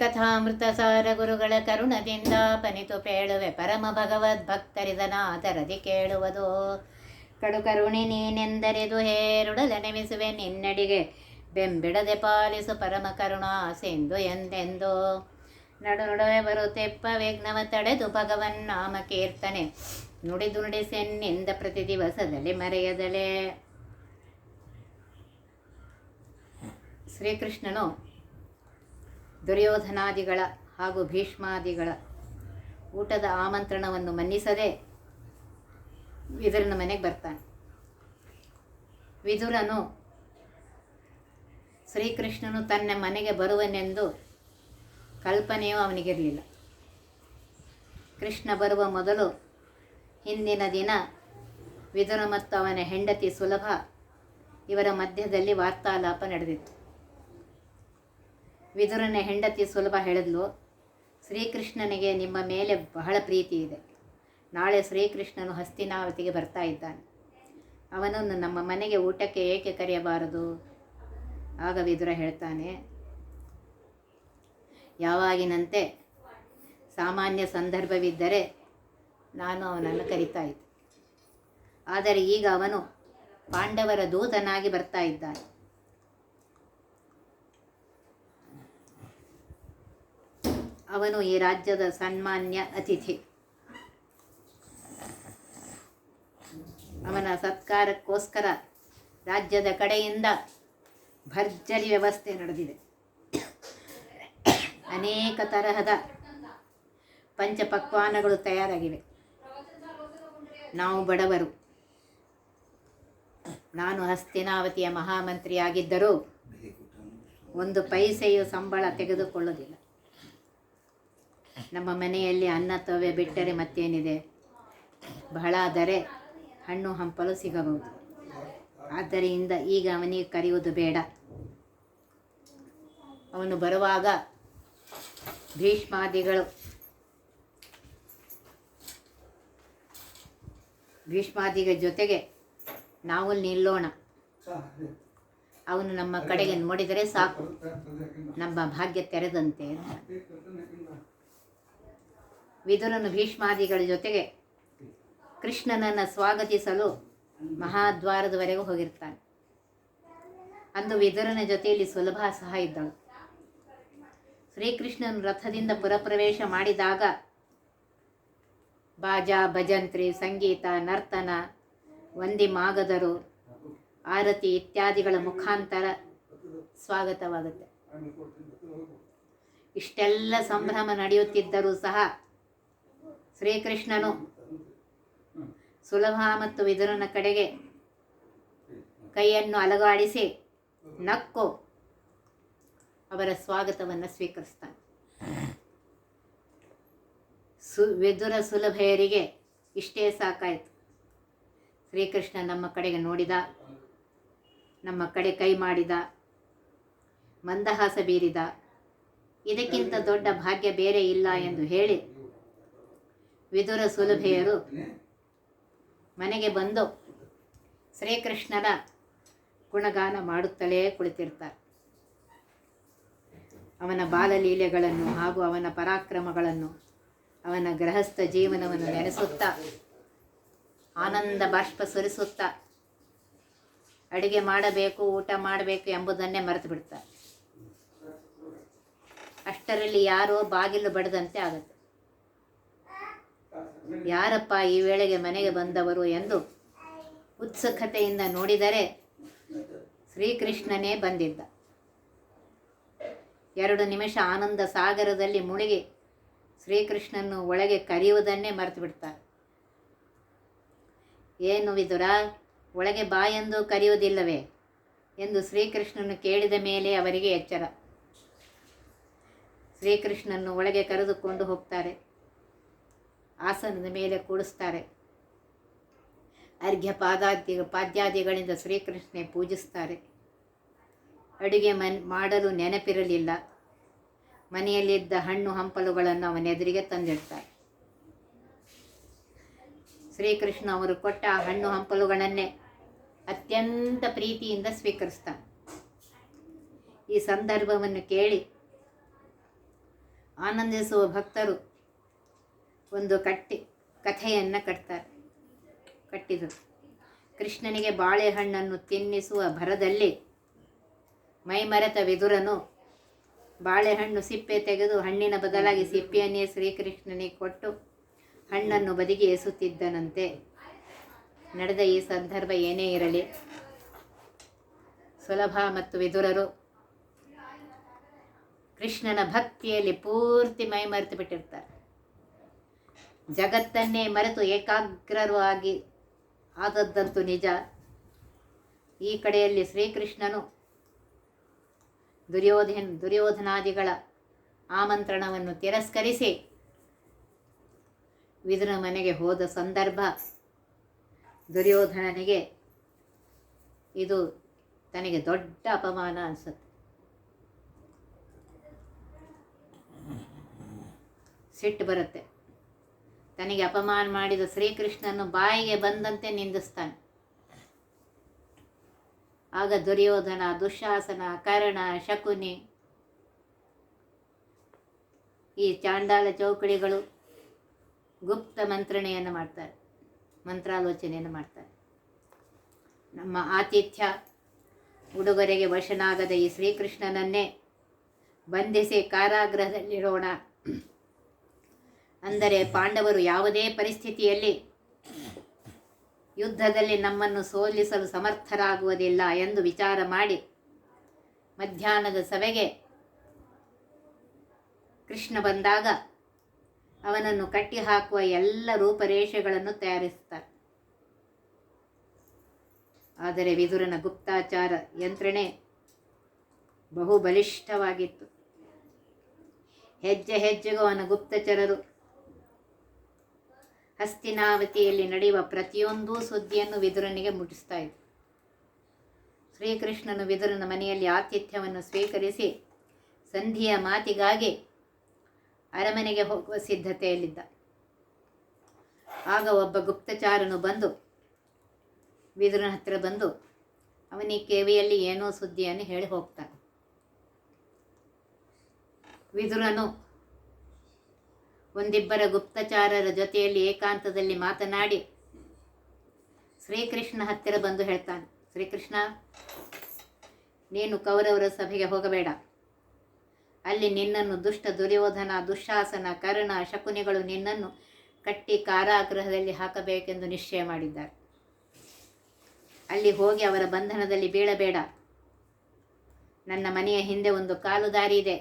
ಕಥಾಮೃತ ಸಾರ ಗುರುಗಳ ಕರುಣದಿಂದ ಪನಿತು ಪೇಳುವೆ ಪರಮ ಭಗವದ್ಭಕ್ತರಿದನಾದರದಿ ಕೇಳುವುದು. ಕಡು ಕರುಣಿ ನೀನೆಂದರೆದು ಹೇರುಡಲ ನೆಮಿಸುವೆ ನಿನ್ನಡಿಗೆ ಬೆಂಬಿಡದೆ ಪಾಲಿಸು ಪರಮ ಕರುಣಾ ಸಿಂಧು ಎಂದೆಂದು. ನಡು ನಡುವೆ ಬರುತ್ತೆಪ್ಪ ವಿಘ್ನವ ತಡೆದು ಭಗವನ್ ನಾಮ ಕೀರ್ತನೆ ನುಡಿದು ನುಡಿಸೆನ್ನಿಂದ ಪ್ರತಿ ದಿವಸದಲ್ಲಿ ಮರೆಯದಲೆ. ಶ್ರೀಕೃಷ್ಣನು ದುರ್ಯೋಧನಾದಿಗಳ ಹಾಗೂ ಭೀಷ್ಮಾದಿಗಳ ಊಟದ ಆಮಂತ್ರಣವನ್ನು ಮನ್ನಿಸದೆ ವಿದುರನ ಮನೆಗೆ ಬರ್ತಾನೆ. ವಿದುರನು ಶ್ರೀಕೃಷ್ಣನು ತನ್ನ ಮನೆಗೆ ಬರುವನೆಂದು ಕಲ್ಪನೆಯೂ ಅವನಿಗಿರಲಿಲ್ಲ. ಕೃಷ್ಣ ಬರುವ ಮೊದಲು ಹಿಂದಿನ ದಿನ ವಿದುರ ಮತ್ತು ಅವನ ಹೆಂಡತಿ ಸುಲಭ ಇವರ ಮಧ್ಯದಲ್ಲಿ ವಾರ್ತಾಲಾಪ ನಡೆದಿತ್ತು. ವಿದುರನ ಹೆಂಡತಿ ಸುಲಭ ಹೇಳಿದ್ಲು, ಶ್ರೀಕೃಷ್ಣನಿಗೆ ನಿಮ್ಮ ಮೇಲೆ ಬಹಳ ಪ್ರೀತಿ ಇದೆ. ನಾಳೆ ಶ್ರೀಕೃಷ್ಣನು ಹಸ್ತಿನಾವತಿಗೆ ಬರ್ತಾ ಇದ್ದಾನೆ. ಅವನನ್ನು ನಮ್ಮ ಮನೆಗೆ ಊಟಕ್ಕೆ ಏಕೆ ಕರೆಯಬಾರದು? ಆಗ ವಿದುರ ಹೇಳ್ತಾನೆ, ಯಾವಾಗಿನಂತೆ ಸಾಮಾನ್ಯ ಸಂದರ್ಭವಿದ್ದರೆ ನಾನು ಅವನನ್ನು ಕರೀತಾ ಇದ್ದೆ. ಆದರೆ ಈಗ ಅವನು ಪಾಂಡವರ ದೂತನಾಗಿ ಬರ್ತಾ ಇದ್ದಾನೆ. ಅವನು ಈ ರಾಜ್ಯದ ಸನ್ಮಾನ್ಯ ಅತಿಥಿ. ಅವನ ಸತ್ಕಾರಕ್ಕೋಸ್ಕರ ರಾಜ್ಯದ ಕಡೆಯಿಂದ ಭರ್ಜರಿ ವ್ಯವಸ್ಥೆ ನಡೆದಿದೆ. ಅನೇಕ ತರಹದ ಪಂಚಪಕ್ವಾನಗಳು ತಯಾರಾಗಿವೆ. ನಾವು ಬಡವರು. ನಾನು ಹಸ್ತಿನಾವತಿಯ ಮಹಾಮಂತ್ರಿಯಾಗಿದ್ದರೂ ಒಂದು ಪೈಸೆಯು ಸಂಬಳ ತೆಗೆದುಕೊಳ್ಳೋದಿಲ್ಲ. ನಮ್ಮ ಮನೆಯಲ್ಲಿ ಅನ್ನ ತವೆ ಬಿಟ್ಟರೆ ಮತ್ತೇನಿದೆ? ಬಹಳ ಆದರೆ ಹಣ್ಣು ಹಂಪಲು ಸಿಗಬಹುದು. ಆದ್ದರಿಂದ ಈಗ ಅವನಿಗೆ ಕರೆಯುವುದು ಬೇಡ. ಅವನು ಬರುವಾಗ ಭೀಷ್ಮಾದಿಗಳ ಜೊತೆಗೆ ನಾವು ನಿಲ್ಲೋಣ. ಅವನು ನಮ್ಮ ಕಡೆಗೆ ನೋಡಿದರೆ ಸಾಕು, ನಮ್ಮ ಭಾಗ್ಯ ತೆರೆದಂತೆ. ವಿದುರನು ಭೀಷ್ಮಾದಿಗಳ ಜೊತೆಗೆ ಕೃಷ್ಣನನ್ನು ಸ್ವಾಗತಿಸಲು ಮಹಾದ್ವಾರದವರೆಗೂ ಹೋಗಿರ್ತಾನೆ. ಅಂದು ವಿದುರನ ಜೊತೆಯಲ್ಲಿ ಸುಲಭ ಸಹ ಇದ್ದಳು. ಶ್ರೀಕೃಷ್ಣನು ರಥದಿಂದ ಪುರಪ್ರವೇಶ ಮಾಡಿದಾಗ ಬಾಜಾ, ಭಜಂತ್ರಿ, ಸಂಗೀತ, ನರ್ತನ, ವಂದಿ ಮಾಗದರು, ಆರತಿ ಇತ್ಯಾದಿಗಳ ಮುಖಾಂತರ ಸ್ವಾಗತವಾಗುತ್ತೆ. ಇಷ್ಟೆಲ್ಲ ಸಂಭ್ರಮ ನಡೆಯುತ್ತಿದ್ದರೂ ಸಹ ಶ್ರೀಕೃಷ್ಣನು ಸುಲಭ ಮತ್ತು ವಿದುರನ ಕಡೆಗೆ ಕೈಯನ್ನು ಅಲಗಾಡಿಸಿ ನಕ್ಕು ಅವರ ಸ್ವಾಗತವನ್ನು ಸ್ವೀಕರಿಸ್ತಾನೆ. ವಿದುರ ಸುಲಭೆಯರಿಗೆ ಇಷ್ಟೇ ಸಾಕಾಯಿತು. ಶ್ರೀಕೃಷ್ಣ ನಮ್ಮ ಕಡೆಗೆ ನೋಡಿದ, ನಮ್ಮ ಕಡೆ ಕೈ ಮಾಡಿದ, ಮಂದಹಾಸ ಬೀರಿದ, ಇದಕ್ಕಿಂತ ದೊಡ್ಡ ಭಾಗ್ಯ ಬೇರೆ ಇಲ್ಲ ಎಂದು ಹೇಳಿ ವಿದುರ ಸುಲಭೆಯರು ಮನೆಗೆ ಬಂದು ಶ್ರೀಕೃಷ್ಣನ ಗುಣಗಾನ ಮಾಡುತ್ತಲೇ ಕುಳಿತಿರ್ತಾರೆ. ಅವನ ಬಾಲಲೀಲೆಗಳನ್ನು ಹಾಗೂ ಅವನ ಪರಾಕ್ರಮಗಳನ್ನು, ಅವನ ಗೃಹಸ್ಥ ಜೀವನವನ್ನು ನೆನೆಸುತ್ತಾ ಆನಂದ ಬಾಷ್ಪ ಸುರಿಸುತ್ತಾ ಅಡುಗೆ ಮಾಡಬೇಕು, ಊಟ ಮಾಡಬೇಕು ಎಂಬುದನ್ನೇ ಮರೆತು ಬಿಡ್ತಾರೆ. ಅಷ್ಟರಲ್ಲಿ ಯಾರೋ ಬಾಗಿಲು ಬಡದಂತೆ ಆಗುತ್ತೆ. ಯಾರಪ್ಪ ಈ ವೇಳೆಗೆ ಮನೆಗೆ ಬಂದವರು ಎಂದು ಉತ್ಸುಕತೆಯಿಂದ ನೋಡಿದರೆ ಶ್ರೀಕೃಷ್ಣನೇ ಬಂದಿದ್ದ. 2 ನಿಮಿಷ ಆನಂದ ಸಾಗರದಲ್ಲಿ ಮುಳುಗಿ ಶ್ರೀಕೃಷ್ಣನು ಒಳಗೆ ಕರೆಯುವುದನ್ನೇ ಮರೆತು ಬಿಡ್ತಾರೆ. ಏನು ವಿದುರ, ಒಳಗೆ ಬಾ ಎಂದು ಕರೆಯುವುದಿಲ್ಲವೇ ಎಂದು ಶ್ರೀಕೃಷ್ಣನು ಕೇಳಿದ ಮೇಲೆ ಅವರಿಗೆ ಎಚ್ಚರ. ಶ್ರೀಕೃಷ್ಣನು ಒಳಗೆ ಕರೆದುಕೊಂಡು ಹೋಗ್ತಾರೆ. ಆಸನದ ಮೇಲೆ ಕೂಡಿಸ್ತಾರೆ. ಅರ್ಘ್ಯ ಪಾದ್ಯಾದಿಗಳಿಂದ ಶ್ರೀಕೃಷ್ಣನೇ ಪೂಜಿಸ್ತಾರೆ. ಅಡುಗೆ ಮಾಡಲು ನೆನಪಿರಲಿಲ್ಲ. ಮನೆಯಲ್ಲಿದ್ದ ಹಣ್ಣು ಹಂಪಲುಗಳನ್ನು ಅವನೆದುರಿಗೆ ತಂದಿಡ್ತಾರೆ. ಶ್ರೀಕೃಷ್ಣ ಅವರು ಕೊಟ್ಟ ಹಣ್ಣು ಹಂಪಲುಗಳನ್ನೇ ಅತ್ಯಂತ ಪ್ರೀತಿಯಿಂದ ಸ್ವೀಕರಿಸ್ತಾನೆ. ಈ ಸಂದರ್ಭವನ್ನು ಕೇಳಿ ಆನಂದಿಸುವ ಭಕ್ತರು ಒಂದು ಕಥೆಯನ್ನು ಕಟ್ಟಿದರು. ಕೃಷ್ಣನಿಗೆ ಬಾಳೆಹಣ್ಣನ್ನು ತಿನ್ನಿಸುವ ಭರದಲ್ಲಿ ಮೈಮರೆತ ವಿದುರನು ಬಾಳೆಹಣ್ಣು ಸಿಪ್ಪೆ ತೆಗೆದು ಹಣ್ಣಿನ ಬದಲಾಗಿ ಸಿಪ್ಪೆಯನ್ನೇ ಶ್ರೀಕೃಷ್ಣನಿಗೆ ಕೊಟ್ಟು ಹಣ್ಣನ್ನು ಬದಿಗೆ ಎಸುತ್ತಿದ್ದನಂತೆ. ನಡೆದ ಈ ಸಂದರ್ಭ ಏನೇ ಇರಲಿ, ಸುಲಭ ಮತ್ತು ವಿದುರರು ಕೃಷ್ಣನ ಭಕ್ತಿಯಲ್ಲಿ ಪೂರ್ತಿ ಮೈಮರೆತು ಬಿಟ್ಟಿರ್ತಾರೆ. ಜಗತ್ತನ್ನೇ ಮರೆತು ಏಕಾಗ್ರರು ಆದದ್ದಂತೂ ನಿಜ. ಈ ಕಡೆಯಲ್ಲಿ ಶ್ರೀಕೃಷ್ಣನು ದುರ್ಯೋಧನಾದಿಗಳ ಆಮಂತ್ರಣವನ್ನು ತಿರಸ್ಕರಿಸಿ ವಿದುರನ ಮನೆಗೆ ಹೋದ ಸಂದರ್ಭ ದುರ್ಯೋಧನನಿಗೆ ಇದು ತನಗೆ ದೊಡ್ಡ ಅಪಮಾನ ಅನಿಸುತ್ತೆ. ಸಿಟ್ಟು ಬರುತ್ತೆ. ತನಗೆ ಅಪಮಾನ ಮಾಡಿದ ಶ್ರೀಕೃಷ್ಣನು ಬಾಯಿಗೆ ಬಂದಂತೆ ನಿಂದಿಸ್ತಾನೆ. ಆಗ ದುರ್ಯೋಧನ, ದುಶ್ಯಾಸನ, ಕರ್ಣ, ಶಕುನಿ, ಈ ಚಾಂಡಾಲ ಚೌಕಡಿಗಳು ಗುಪ್ತ ಮಂತ್ರಾಲೋಚನೆಯನ್ನು ಮಾಡ್ತಾರೆ. ನಮ್ಮ ಆತಿಥ್ಯ ಉಡುಗೊರೆಗೆ ವಶನಾಗದ ಈ ಶ್ರೀಕೃಷ್ಣನನ್ನೇ ಬಂಧಿಸಿ ಕಾರಾಗೃಹದಲ್ಲಿಡೋಣ. ಅಂದರೆ ಪಾಂಡವರು ಯಾವುದೇ ಪರಿಸ್ಥಿತಿಯಲ್ಲಿ ಯುದ್ಧದಲ್ಲಿ ನಮ್ಮನ್ನು ಸೋಲಿಸಲು ಸಮರ್ಥರಾಗುವುದಿಲ್ಲ ಎಂದು ವಿಚಾರ ಮಾಡಿ ಮಧ್ಯಾಹ್ನದ ಸಭೆಗೆ ಕೃಷ್ಣ ಬಂದಾಗ ಅವನನ್ನು ಕಟ್ಟಿಹಾಕುವ ಎಲ್ಲ ರೂಪರೇಷೆಗಳನ್ನು ತಯಾರಿಸುತ್ತಾರೆ. ಆದರೆ ವಿದುರನ ಗುಪ್ತಾಚಾರ ಯಂತ್ರಣೆ ಬಹು ಬಲಿಷ್ಠವಾಗಿತ್ತು. ಹೆಜ್ಜೆ ಹೆಜ್ಜೆಗೂ ಅವನ ಗುಪ್ತಚರರು ಹಸ್ತಿನಾವತಿಯಲ್ಲಿ ನಡೆಯುವ ಪ್ರತಿಯೊಂದು ಸುದ್ದಿಯನ್ನು ವಿದುರನಿಗೆ ಮುಟ್ಟಿಸ್ತಾ ಇದ್ದರು. ಶ್ರೀಕೃಷ್ಣನು ವಿದುರನ ಮನೆಯಲ್ಲಿ ಆತಿಥ್ಯವನ್ನು ಸ್ವೀಕರಿಸಿ ಸಂಧಿಯ ಮಾತಿಗಾಗಿ ಅರಮನೆಗೆ ಹೋಗುವ ಸಿದ್ಧತೆಯಲ್ಲಿದ್ದ. ಆಗ ಒಬ್ಬ ಗುಪ್ತಚಾರನು ವಿದುರನ ಹತ್ತಿರ ಬಂದು ಅವನಿಗೆ ಕಿವಿಯಲ್ಲಿ ಏನೋ ಸುದ್ದಿಯನ್ನು ಹೇಳಿ ಹೋಗ್ತಾನೆ. ವಿದುರನು ಒಂದಿಬ್ಬರ ಗುಪ್ತಚಾರರ ಜೊತೆಯಲ್ಲಿ ಏಕಾಂತದಲ್ಲಿ ಮಾತನಾಡಿ ಶ್ರೀಕೃಷ್ಣ ಹತ್ತಿರ ಬಂದು ಹೇಳ್ತಾನೆ, ಶ್ರೀಕೃಷ್ಣ, ನೀನು ಕೌರವರ ಸಭೆಗೆ ಹೋಗಬೇಡ. ಅಲ್ಲಿ ನಿನ್ನನ್ನು ದುಷ್ಟ ದುರ್ಯೋಧನ, ದುಶ್ಯಾಸನ, ಕರ್ಣ, ಶಕುನಿಗಳು ನಿನ್ನನ್ನು ಕಟ್ಟಿ ಕಾರಾಗೃಹದಲ್ಲಿ ಹಾಕಬೇಕೆಂದು ನಿಶ್ಚಯ ಮಾಡಿದ್ದಾರೆ. ಅಲ್ಲಿ ಹೋಗಿ ಅವರ ಬಂಧನದಲ್ಲಿ ಬೀಳಬೇಡ. ನನ್ನ ಮನೆಯ ಹಿಂದೆ ಒಂದು ಕಾಲು ದಾರಿ ಇದೆ.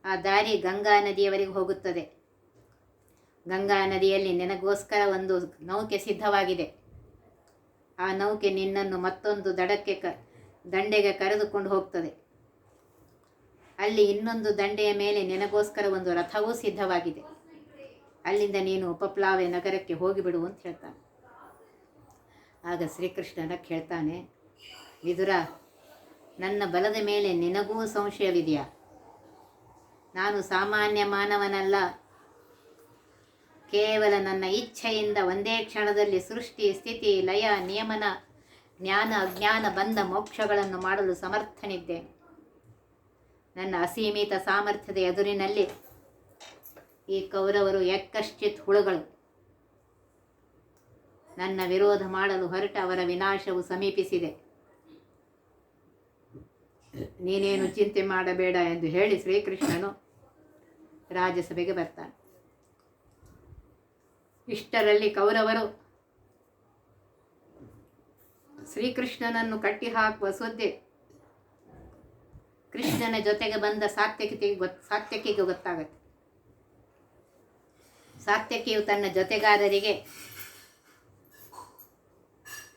ಆ ದಾರಿ ಗಂಗಾ ನದಿಯವರೆಗೆ ಹೋಗುತ್ತದೆ. ಗಂಗಾ ನದಿಯಲ್ಲಿ ನಿನಗೋಸ್ಕರ ಒಂದು ನೌಕೆ ಸಿದ್ಧವಾಗಿದೆ. ಆ ನೌಕೆ ನಿನ್ನನ್ನು ಮತ್ತೊಂದು ದಂಡೆಗೆ ಕರೆದುಕೊಂಡು ಹೋಗ್ತದೆ. ಅಲ್ಲಿ ಇನ್ನೊಂದು ದಂಡೆಯ ಮೇಲೆ ನಿನಗೋಸ್ಕರ ಒಂದು ರಥವೂ ಸಿದ್ಧವಾಗಿದೆ. ಅಲ್ಲಿಂದ ನೀನು ಉಪಪ್ಲಾವೆ ನಗರಕ್ಕೆ ಹೋಗಿಬಿಡು ಅಂತ ಹೇಳ್ತಾನೆ. ಆಗ ಶ್ರೀಕೃಷ್ಣನ ಕೇಳ್ತಾನೆ, ವಿದುರ, ನನ್ನ ಬಲದ ಮೇಲೆ ನಿನಗೂ ಸಂಶಯವಿದೆಯಾ? ನಾನು ಸಾಮಾನ್ಯ ಮಾನವನಲ್ಲ. ಕೇವಲ ನನ್ನ ಇಚ್ಛೆಯಿಂದ ಒಂದೇ ಕ್ಷಣದಲ್ಲಿ ಸೃಷ್ಟಿ, ಸ್ಥಿತಿ, ಲಯ, ನಿಯಮನ, ಜ್ಞಾನ, ಅಜ್ಞಾನ, ಬಂಧ, ಮೋಕ್ಷಗಳನ್ನು ಮಾಡಲು ಸಮರ್ಥನಿದ್ದೇನೆ. ನನ್ನ ಅಸೀಮಿತ ಸಾಮರ್ಥ್ಯದ ಎದುರಿನಲ್ಲಿ ಈ ಕೌರವರು ಯಕ್ಕಶ್ಚಿತ್ ಹುಳುಗಳು. ನನ್ನ ವಿರೋಧ ಮಾಡಲು ಹೊರಟ ಅವರ ವಿನಾಶವು ಸಮೀಪಿಸಿದೆ. ನೀನೇನು ಚಿಂತೆ ಮಾಡಬೇಡ ಎಂದು ಹೇಳಿ ಶ್ರೀಕೃಷ್ಣನು ರಾಜಸಭೆಗೆ ಬರ್ತಾನೆ. ಇಷ್ಟರಲ್ಲಿ ಕೌರವರು ಶ್ರೀಕೃಷ್ಣನನ್ನು ಕಟ್ಟಿಹಾಕುವ ಸುದ್ದಿ ಕೃಷ್ಣನ ಜೊತೆಗೆ ಬಂದ ಸಾತ್ಯಕಿಗೆ ಗೊತ್ತಾಗತ್ತೆ. ಸಾತ್ಯಕಿಯು ತನ್ನ ಜೊತೆಗಾರರಿಗೆ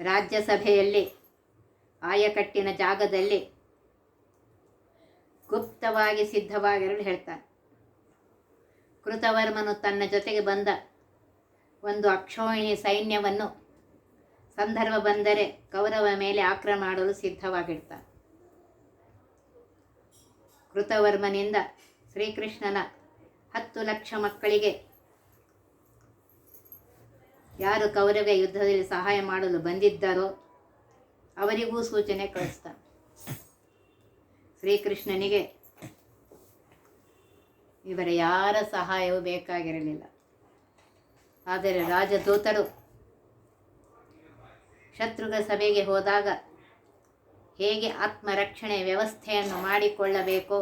ರಾಜ್ಯಸಭೆಯಲ್ಲಿ ಆಯಕಟ್ಟಿನ ಜಾಗದಲ್ಲಿ ಗುಪ್ತವಾಗಿ ಸಿದ್ಧವಾಗಿರಲು ಹೇಳ್ತಾನೆ. ಕೃತವರ್ಮನು ತನ್ನ ಜೊತೆಗೆ ಬಂದ ಒಂದು ಅಕ್ಷೋಹಿಣಿ ಸೈನ್ಯವನ್ನು ಸಂದರ್ಭ ಬಂದರೆ ಕೌರವ ಮೇಲೆ ಆಕ್ರಮಣ ಮಾಡಲು ಸಿದ್ಧವಾಗಿರ್ತಾನೆ. ಕೃತವರ್ಮನಿಂದ ಶ್ರೀಕೃಷ್ಣನ 10 ಲಕ್ಷ ಮಕ್ಕಳಿಗೆ ಯಾರು ಕೌರವ ಯುದ್ಧದಲ್ಲಿ ಸಹಾಯ ಮಾಡಲು ಬಂದಿದ್ದಾರೋ ಅವರಿಗೂ ಸೂಚನೆ ಕಳಿಸ್ತಾನೆ. ಶ್ರೀಕೃಷ್ಣನಿಗೆ ಇವರ ಯಾರ ಸಹಾಯವೂ ಬೇಕಾಗಿರಲಿಲ್ಲ. ಆದರೆ ರಾಜದೂತರು ಶತ್ರುಗಳ ಸಭೆಗೆ ಹೋದಾಗ ಹೇಗೆ ಆತ್ಮರಕ್ಷಣೆ ವ್ಯವಸ್ಥೆಯನ್ನು ಮಾಡಿಕೊಳ್ಳಬೇಕು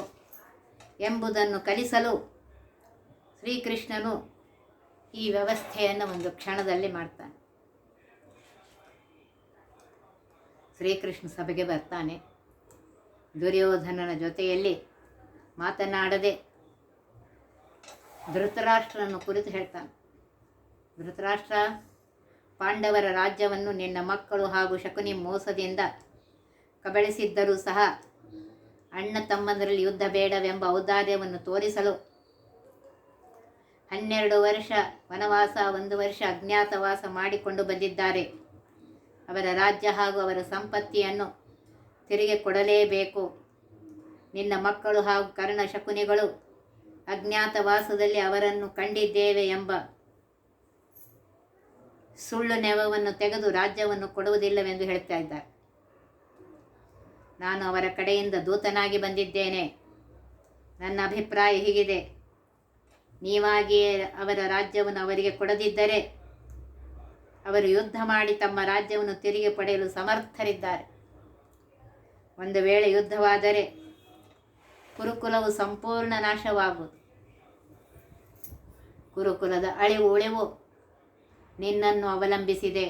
ಎಂಬುದನ್ನು ಕಲಿಸಲು ಶ್ರೀಕೃಷ್ಣನು ಈ ವ್ಯವಸ್ಥೆಯನ್ನು ಒಂದು ಕ್ಷಣದಲ್ಲಿ ಮಾಡ್ತಾನೆ. ಶ್ರೀಕೃಷ್ಣ ಸಭೆಗೆ ಬರ್ತಾನೆ. ದುರ್ಯೋಧನನ ಜೊತೆಯಲ್ಲಿ ಮಾತನಾಡದೆ ಧೃತರಾಷ್ಟ್ರನನ್ನು ಕುರಿತು ಹೇಳ್ತಾನೆ. ಧೃತರಾಷ್ಟ್ರ, ಪಾಂಡವರ ರಾಜ್ಯವನ್ನು ನಿನ್ನ ಮಕ್ಕಳು ಹಾಗೂ ಶಕುನಿ ಮೋಸದಿಂದ ಕಬಳಿಸಿದ್ದರೂ ಸಹ ಅಣ್ಣ ತಮ್ಮಂದರಲ್ಲಿ ಯುದ್ಧ ಬೇಡವೆಂಬ ಔದಾರ್ಯವನ್ನು ತೋರಿಸಲು 12 ವರ್ಷ ವನವಾಸ, 1 ವರ್ಷ ಅಜ್ಞಾತವಾಸ ಮಾಡಿಕೊಂಡು ಬಂದಿದ್ದಾರೆ. ಅವರ ರಾಜ್ಯ ಹಾಗೂ ಅವರ ಸಂಪತ್ತಿಯನ್ನು ತಿರುಗಿ ಕೊಡಲೇಬೇಕು. ನಿನ್ನ ಮಕ್ಕಳು ಹಾಗೂ ಕರ್ಣ ಶಕುನಿಗಳು ಅಜ್ಞಾತವಾಸದಲ್ಲಿ ಅವರನ್ನು ಕಂಡಿದ್ದೇವೆ ಎಂಬ ಸುಳ್ಳು ನೆವವನ್ನು ತೆಗೆದು ರಾಜ್ಯವನ್ನು ಕೊಡುವುದಿಲ್ಲವೆಂದು ಹೇಳ್ತಾ ಇದ್ದಾರೆ. ನಾನು ಅವರ ಕಡೆಯಿಂದ ದೂತನಾಗಿ ಬಂದಿದ್ದೇನೆ. ನನ್ನ ಅಭಿಪ್ರಾಯ ಹೀಗಿದೆ, ನೀವಾಗಿಯೇ ಅವರ ರಾಜ್ಯವನ್ನು ಅವರಿಗೆ ಕೊಡದಿದ್ದರೆ ಅವರು ಯುದ್ಧ ಮಾಡಿ ತಮ್ಮ ರಾಜ್ಯವನ್ನು ತಿರುಗಿ ಪಡೆಯಲು ಸಮರ್ಥರಿದ್ದಾರೆ. ಒಂದು ವೇಳೆ ಯುದ್ಧವಾದರೆ ಕುರುಕುಲವು ಸಂಪೂರ್ಣ ನಾಶವಾಗುವುದು. ಕುರುಕುಲದ ಅಳಿವು ಉಳಿವು ನಿನ್ನನ್ನು ಅವಲಂಬಿಸಿದೆ.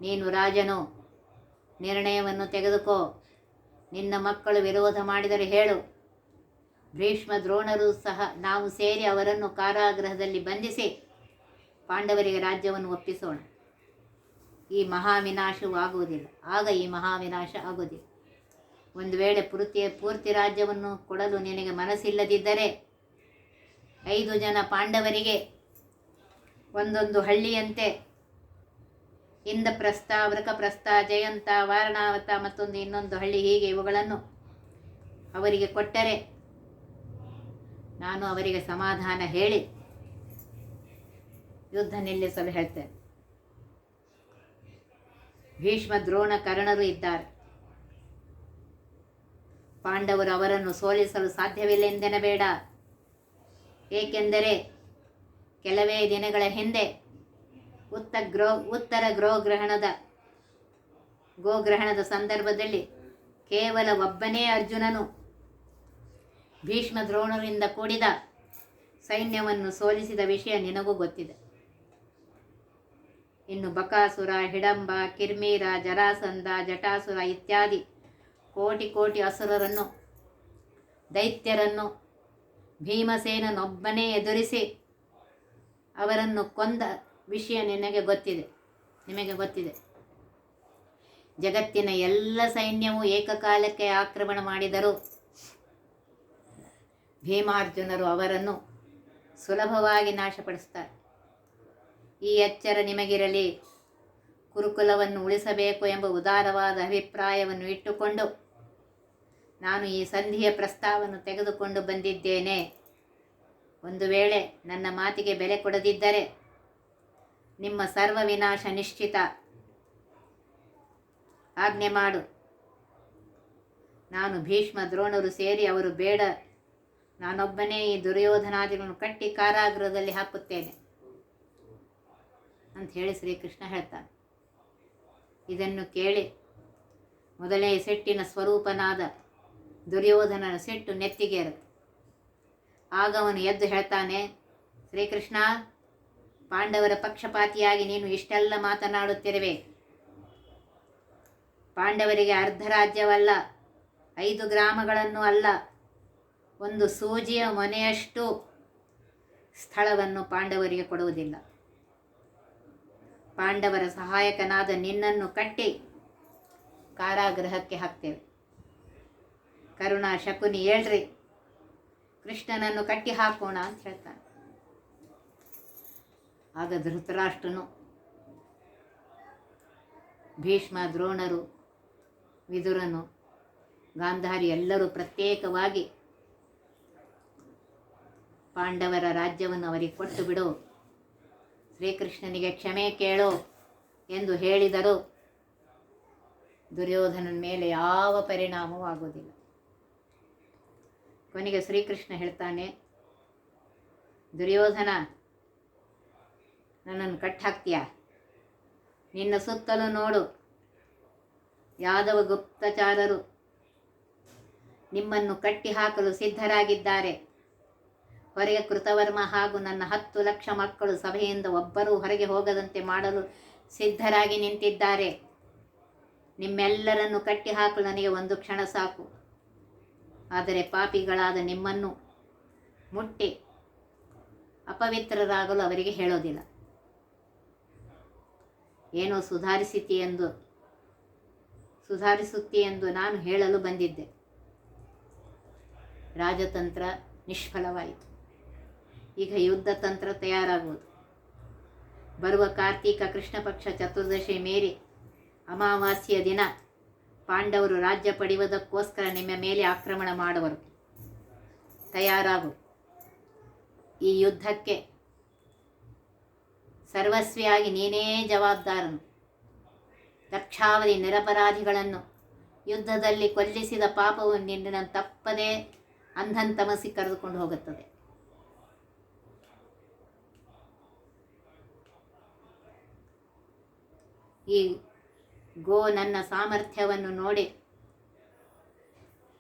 ನೀನು ರಾಜನು, ನಿರ್ಣಯವನ್ನು ತೆಗೆದುಕೋ. ನಿನ್ನ ಮಕ್ಕಳು ವಿರೋಧ ಮಾಡಿದರೆ ಹೇಳು. ಭೀಷ್ಮ ದ್ರೋಣರು ಸಹ ನಾವು ಸೇರಿ ಅವರನ್ನು ಕಾರಾಗೃಹದಲ್ಲಿ ಬಂಧಿಸಿ ಪಾಂಡವರಿಗೆ ರಾಜ್ಯವನ್ನು ಒಪ್ಪಿಸೋಣ. ಈ ಮಹಾವಿನಾಶವು ಆಗುವುದಿಲ್ಲ. ಆಗ ಈ ಮಹಾವಿನಾಶ ಆಗುವುದಿಲ್ಲ. ಒಂದು ವೇಳೆ ಪೂರ್ತಿ ರಾಜ್ಯವನ್ನು ಕೊಡಲು ನಿನಗೆ ಮನಸ್ಸಿಲ್ಲದಿದ್ದರೆ 5 ಜನ ಪಾಂಡವರಿಗೆ ಒಂದೊಂದು ಹಳ್ಳಿಯಂತೆ ಇಂದ್ರಪ್ರಸ್ಥ, ವೃಕಪ್ರಸ್ಥ, ಜಯಂತ, ವಾರಣಾವತ ಮತ್ತೊಂದು ಇನ್ನೊಂದು ಹಳ್ಳಿ, ಹೀಗೆ ಇವುಗಳನ್ನು ಅವರಿಗೆ ಕೊಟ್ಟರೆ ನಾನು ಅವರಿಗೆ ಸಮಾಧಾನ ಹೇಳಿ ಯುದ್ಧ ನಿಲ್ಲಿಸಲು ಹೇಳ್ತೇನೆ. ಭೀಷ್ಮ ದ್ರೋಣ ಕರ್ಣರು ಇದ್ದಾರೆ. ಪಾಂಡವರು ಅವರನ್ನು ಸೋಲಿಸಲು ಸಾಧ್ಯವಿಲ್ಲ ಎಂದೆನಬೇಡ. ಏಕೆಂದರೆ ಕೆಲವೇ ದಿನಗಳ ಹಿಂದೆ ಉತ್ತರ ಗೋಗ್ರಹಣದ ಸಂದರ್ಭದಲ್ಲಿ ಕೇವಲ ಒಬ್ಬನೇ ಅರ್ಜುನನು ಭೀಷ್ಮ ದ್ರೋಣರಿಂದ ಕೂಡಿದ ಸೈನ್ಯವನ್ನು ಸೋಲಿಸಿದ ವಿಷಯ ನಿನಗೂ ಗೊತ್ತಿದೆ. ಇನ್ನು ಬಕಾಸುರ, ಹಿಡಂಬ, ಕಿರ್ಮೀರ, ಜರಾಸಂಧ, ಜಟಾಸುರ ಇತ್ಯಾದಿ ಕೋಟಿ ಅಸುರರನ್ನು, ದೈತ್ಯರನ್ನು ಭೀಮಸೇನನೊಬ್ಬನೇ ಎದುರಿಸಿ ಅವರನ್ನು ಕೊಂದ ವಿಷಯ ನಿಮಗೆ ಗೊತ್ತಿದೆ. ಜಗತ್ತಿನ ಎಲ್ಲ ಸೈನ್ಯವು ಏಕಕಾಲಕ್ಕೆ ಆಕ್ರಮಣ ಮಾಡಿದರೂ ಭೀಮಾರ್ಜುನರು ಅವರನ್ನು ಸುಲಭವಾಗಿ ನಾಶಪಡಿಸ್ತಾರೆ. ಈ ಎಚ್ಚರ ನಿಮಗಿರಲಿ. ಕುರುಕುಲವನ್ನು ಉಳಿಸಬೇಕು ಎಂಬ ಉದಾರವಾದ ಅಭಿಪ್ರಾಯವನ್ನು ಇಟ್ಟುಕೊಂಡು ನಾನು ಈ ಸಂಧಿಯ ಪ್ರಸ್ತಾವವನ್ನು ತೆಗೆದುಕೊಂಡು ಬಂದಿದ್ದೇನೆ. ಒಂದು ವೇಳೆ ನನ್ನ ಮಾತಿಗೆ ಬೆಲೆ ಕೊಡದಿದ್ದರೆ ನಿಮ್ಮ ಸರ್ವ ವಿನಾಶ ನಿಶ್ಚಿತ. ಆಜ್ಞೆ ಮಾಡು. ನಾನು ಭೀಷ್ಮ ದ್ರೋಣರು ಸೇರಿ ಅವರು ಬೇಡ, ನಾನೊಬ್ಬನೇ ಈ ದುರ್ಯೋಧನಾದಿಗಳನ್ನು ಕಟ್ಟಿ ಕಾರಾಗೃಹದಲ್ಲಿ ಹಾಕುತ್ತೇನೆ ಅಂತ ಹೇಳಿ ಶ್ರೀಕೃಷ್ಣ ಹೇಳ್ತಾನೆ. ಇದನ್ನು ಕೇಳಿ ಮೊದಲೇ ಸಿಟ್ಟಿನ ಸ್ವರೂಪನಾದ ದುರ್ಯೋಧನನ ಸಿಟ್ಟು ನೆತ್ತಿಗೇರುತ್ತೆ. ಆಗ ಅವನು ಎದ್ದು ಹೇಳ್ತಾನೆ, ಶ್ರೀಕೃಷ್ಣ, ಪಾಂಡವರ ಪಕ್ಷಪಾತಿಯಾಗಿ ನೀನು ಇಷ್ಟೆಲ್ಲ ಮಾತನಾಡುತ್ತಿರುವೆ. ಪಾಂಡವರಿಗೆ ಅರ್ಧ ರಾಜ್ಯವಲ್ಲ, 5 ಗ್ರಾಮಗಳನ್ನು ಅಲ್ಲ, ಒಂದು ಸೂಜಿಯ ಮೊನೆಯಷ್ಟು ಸ್ಥಳವನ್ನು ಪಾಂಡವರಿಗೆ ಕೊಡುವುದಿಲ್ಲ. ಪಾಂಡವರ ಸಹಾಯಕನಾದ ನಿನ್ನನ್ನು ಕಟ್ಟಿ ಕಾರಾಗೃಹಕ್ಕೆ ಹಾಕ್ತೇವೆ. ಕರುಣ, ಶಕುನಿ, ಹೇಳ್ರಿ, ಕೃಷ್ಣನನ್ನು ಕಟ್ಟಿ ಹಾಕೋಣ ಅಂತ ಹೇಳ್ತಾನೆ. ಆಗ ಧೃತರಾಷ್ಟ್ರನು, ಭೀಷ್ಮ, ದ್ರೋಣರು, ವಿದುರನು, ಗಾಂಧಾರಿ ಎಲ್ಲರೂ ಪ್ರತ್ಯೇಕವಾಗಿ ಪಾಂಡವರ ರಾಜ್ಯವನ್ನು ಅವರಿಗೆ ಕೊಟ್ಟು ಬಿಡು, ಶ್ರೀಕೃಷ್ಣನಿಗೆ ಕ್ಷಮೆ ಕೇಳು ಎಂದು ಹೇಳಿದರು. ದುರ್ಯೋಧನನ ಮೇಲೆ ಯಾವ ಪರಿಣಾಮವೂ ಆಗುವುದಿಲ್ಲ. ಕೊನೆಗೆ ಶ್ರೀಕೃಷ್ಣ ಹೇಳ್ತಾನೆ, ದುರ್ಯೋಧನ, ನನ್ನನ್ನು ಕಟ್ಟಾಕ್ತೀಯ? ನಿನ್ನ ಸುತ್ತಲೂ ನೋಡು, ಯಾದವ ಗುಪ್ತಚಾರರು ನಿಮ್ಮನ್ನು ಕಟ್ಟಿ ಹಾಕಲು ಸಿದ್ಧರಾಗಿದ್ದಾರೆ. ಹೊರಗೆ ಕೃತವರ್ಮ ಹಾಗೂ ನನ್ನ 10 ಲಕ್ಷ ಮಕ್ಕಳು ಸಭೆಯಿಂದ ಒಬ್ಬರೂ ಹೊರಗೆ ಹೋಗದಂತೆ ಮಾಡಲು ಸಿದ್ಧರಾಗಿ ನಿಂತಿದ್ದಾರೆ. ನಿಮ್ಮೆಲ್ಲರನ್ನು ಕಟ್ಟಿ ಹಾಕಲು ನನಗೆ ಒಂದು ಕ್ಷಣ ಸಾಕು. ಆದರೆ ಪಾಪಿಗಳಾದ ನಿಮ್ಮನ್ನು ಮುಟ್ಟಿ ಅಪವಿತ್ರರಾಗಲು ಅವರಿಗೆ ಹೇಳೋದಿಲ್ಲ. ಏನೋ ಸುಧಾರಿಸುತ್ತಿ ಎಂದು ನಾನು ಹೇಳಲು ಬಂದಿದ್ದೆ. ರಾಜತಂತ್ರ ನಿಷ್ಫಲವಾಯಿತು. ಈಗ ಯುದ್ಧ ತಂತ್ರ ತಯಾರಾಗುವುದು. ಬರುವ ಕಾರ್ತೀಕ ಕೃಷ್ಣ ಪಕ್ಷ ಚತುರ್ದಶಿ ಮೇರಿ ಅಮಾವಾಸ್ಯೆಯ ದಿನ ಪಾಂಡವರು ರಾಜ್ಯ ಪಡೆಯುವುದಕ್ಕೋಸ್ಕರ ನಿಮ್ಮ ಮೇಲೆ ಆಕ್ರಮಣ ಮಾಡುವರು. ತಯಾರಾಗು. ಈ ಯುದ್ಧಕ್ಕೆ ಸರ್ವಸ್ವಿಯಾಗಿ ನೀನೇ ಜವಾಬ್ದಾರನು. ಲಕ್ಷಾವಧಿ ನಿರಪರಾಧಿಗಳನ್ನು ಯುದ್ಧದಲ್ಲಿ ಕೊಲ್ಲಿಸಿದ ಪಾಪವು ನಿನ್ನನ್ನು ತಪ್ಪದೇ ಅಂಧಂತಮಸಿ ಕರೆದುಕೊಂಡು ಹೋಗುತ್ತದೆ. ಈ ಗೋ ನನ್ನ ಸಾಮರ್ಥ್ಯವನ್ನು ನೋಡಿ,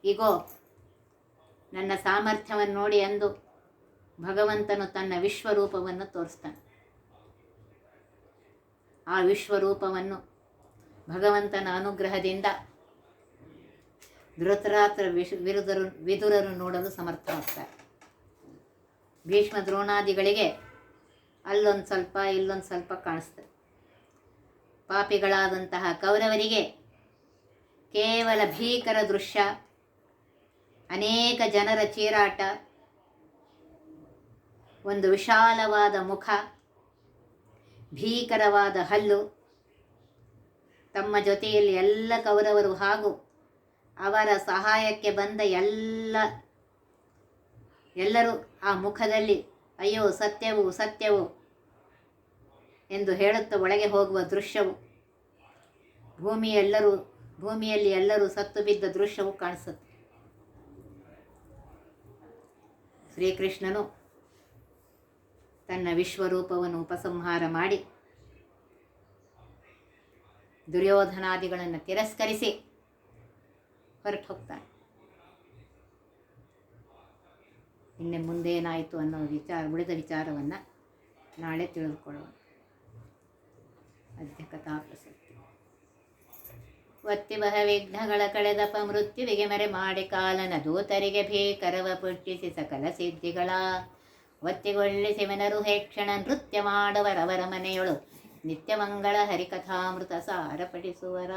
ಇಗೋ ನನ್ನ ಸಾಮರ್ಥ್ಯವನ್ನು ನೋಡಿ ಎಂದು ಭಗವಂತನು ತನ್ನ ವಿಶ್ವರೂಪವನ್ನು ತೋರಿಸ್ತಾನೆ. ಆ ವಿಶ್ವರೂಪವನ್ನು ಭಗವಂತನ ಅನುಗ್ರಹದಿಂದ ಧೃತರಾಷ್ಟ್ರ ವಿದುರರು ನೋಡಲು ಸಮರ್ಥವಾಗ್ತಾರೆ. ಭೀಷ್ಮ ದ್ರೋಣಾದಿಗಳಿಗೆ ಅಲ್ಲೊಂದು ಸ್ವಲ್ಪ ಇಲ್ಲೊಂದು ಸ್ವಲ್ಪ ಕಾಣಿಸ್ತದೆ. ಪಾಪಿಗಳಾದಂತಹ ಕೌರವರಿಗೆ ಕೇವಲ ಭೀಕರ ದೃಶ್ಯ, ಅನೇಕ ಜನರ ಚೀರಾಟ, ಒಂದು ವಿಶಾಲವಾದ ಮುಖ, ಭೀಕರವಾದ ಹಲ್ಲು, ತಮ್ಮ ಜೊತೆಯಲ್ಲಿ ಎಲ್ಲ ಕೌರವರು ಹಾಗೂ ಅವರ ಸಹಾಯಕ್ಕೆ ಬಂದ ಎಲ್ಲರೂ ಆ ಮುಖದಲ್ಲಿ ಅಯ್ಯೋ ಸತ್ಯವು ಸತ್ಯವು ಎಂದು ಹೇಳುತ್ತಾ ಒಳಗೆ ಹೋಗುವ ದೃಶ್ಯವು, ಭೂಮಿಯಲ್ಲಿ ಎಲ್ಲರೂ ಸತ್ತು ಬಿದ್ದ ದೃಶ್ಯವು ಕಾಣಿಸುತ್ತೆ. ಶ್ರೀಕೃಷ್ಣನು ತನ್ನ ವಿಶ್ವರೂಪವನ್ನು ಉಪಸಂಹಾರ ಮಾಡಿ ದುರ್ಯೋಧನಾದಿಗಳನ್ನು ತಿರಸ್ಕರಿಸಿ ಹೊರಟು ಹೋಗ್ತಾನೆ. ಇನ್ನು ಮುಂದೇನಾಯಿತು ಅನ್ನೋ ಉಳಿದ ವಿಚಾರವನ್ನು ನಾಳೆ ತಿಳಿದುಕೊಳ್ಳೋಣ. ಅದ್ಯ ಕಥಾ ಪ್ರಸಕ್ತಿ. ಒತ್ತಿ ಬಹ ವಿಘ್ನಗಳ ಕಳೆದಪ ಮೃತ್ಯುವಿಗೆ ಮರೆ ಮಾಡಿ ಕಾಲನ ದೂತರಿಗೆ ಭೀಕರವ ಪುಟ್ಟಿಸಿ ಸಕಲ ಸಿದ್ಧಿಗಳ ಒತ್ತಿಗೊಳ್ಳಿಸಿ ಮೆನರು ಹೇಕ್ಷಣ ನೃತ್ಯ ಮಾಡುವರವರ ಮನೆಯೊಳು ನಿತ್ಯ ಮಂಗಳ ಹರಿಕಥಾಮೃತ ಸಾರಪಡಿಸುವರ.